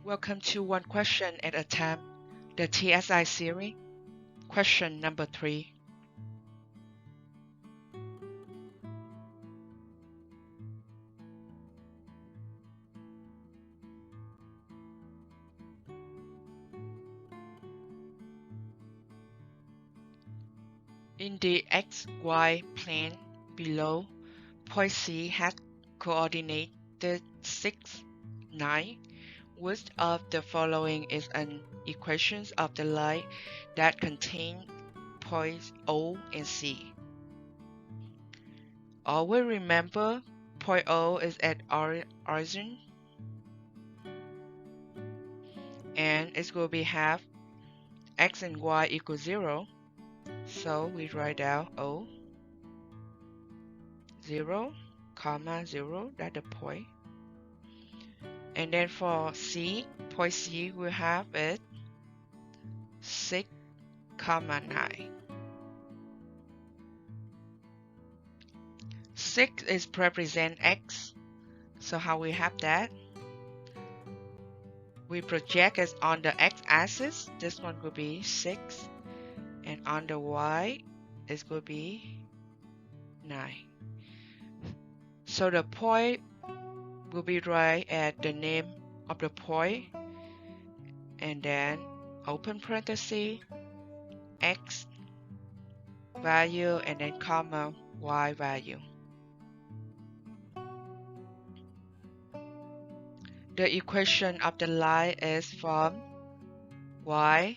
Welcome to One Question at a Time, the TSI series. Question number 3. In the xy plane below, point C has coordinated 6, 9. Which of the following is an equation of the line that contains points O and C? Always remember, point O is at origin, and it's going to be half x and y equals 0. So we write down O 0, comma 0, that's the point. And then for C, point C, we have it 6, comma 9. 6 is represent x. So how we have that? We project it on the x-axis. This one will be 6. And on the y, it's going to be 9. So the point will be right at the name of the point. And then open parenthesis, x value, and then comma y value. The equation of the line is from y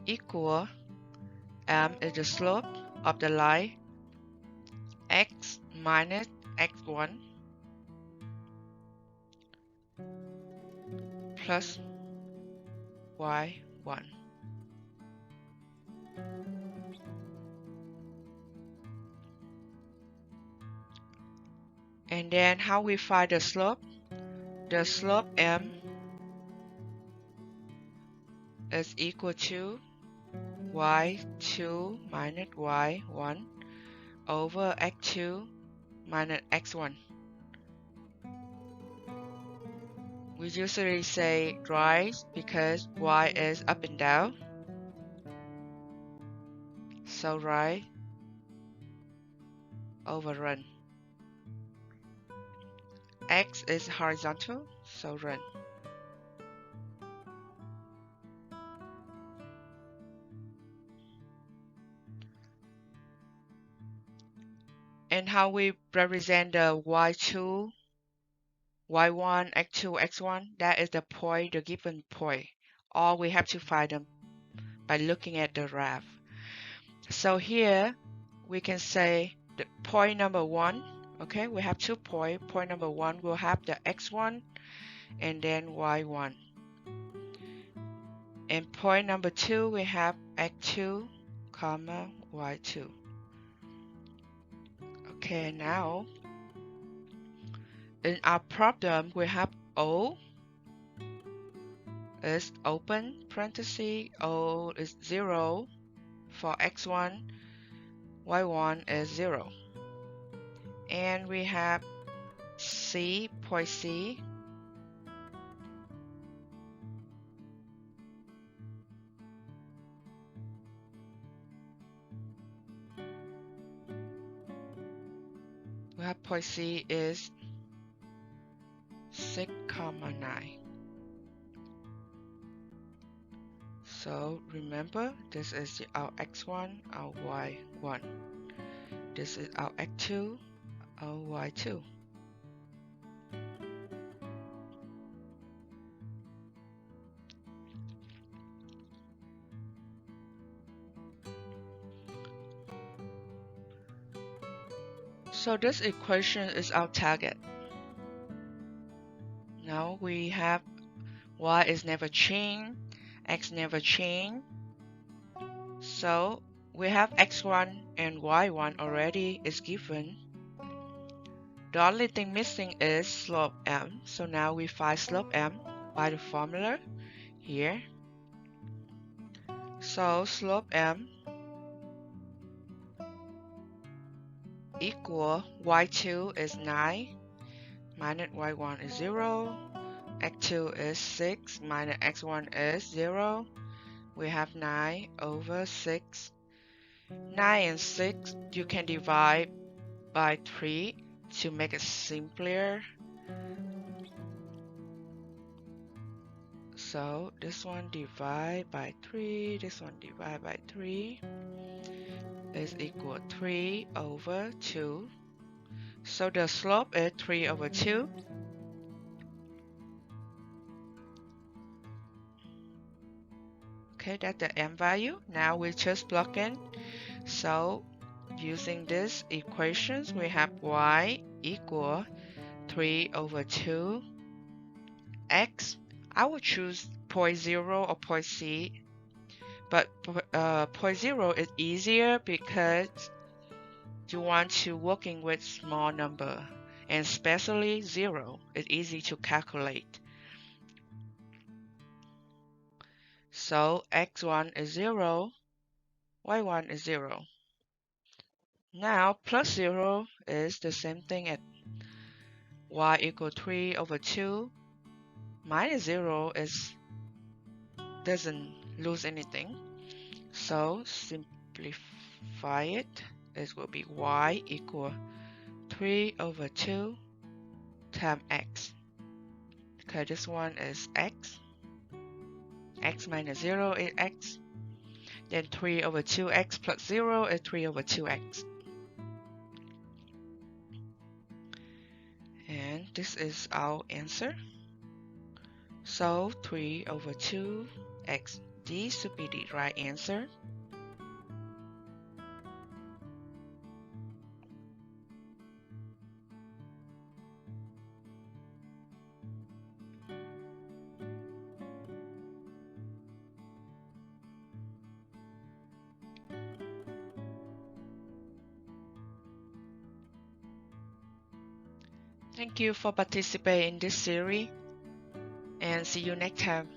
equal m is the slope of the line, x minus x1 plus y1. And then how we find the slope? The slope m is equal to y2 minus y1 over x2 minus x1. We usually say rise because y is up and down. So rise over run. X is horizontal, so run. And how we represent the y2, y1, x2, x1, that is the point, the given point. All we have to find them by looking at the graph. So here we can say the point number 1, okay, we have 2 points. Point number 1 will have the x1 and then y1. And point number 2 we have x2, comma y2. Okay, now in our problem we have O is open parenthesis, O is 0 for x1, y1 is 0. And we have C, point C, we have point C is 6, comma 9. So remember, this is our x1, our y1. This is our x2, our y2. So this equation is our target. Now we have y is never changed, x never changed. So we have x1 and y1 already is given. The only thing missing is slope m. So now we find slope m by the formula here. So slope m equal y2 is 9 minus y1 is 0. x2 is 6 minus x1 is 0. We have 9 over 6. 9 and 6 you can divide by 3 to make it simpler. So this one divide by 3, this one divide by 3 is equal 3 over 2. So the slope is 3 over 2. Okay, that's the m value. Now we just plug in. So using these equations, we have y equal 3 over 2 x. I would choose point 0 or point C, but point 0 is easier because you want to working with small number, and especially 0 is easy to calculate. So x1 is 0, y1 is 0. Now plus 0 is the same thing as y equal 3 over 2 minus 0 is doesn't lose anything. So simplify it. It will be y equal 3 over 2 times x. Okay, this one is x. X minus 0 is x. Then 3 over 2x plus 0 is 3 over 2x. And this is our answer. So 3 over 2x. This should be the right answer. Thank you for participating in this series, and see you next time.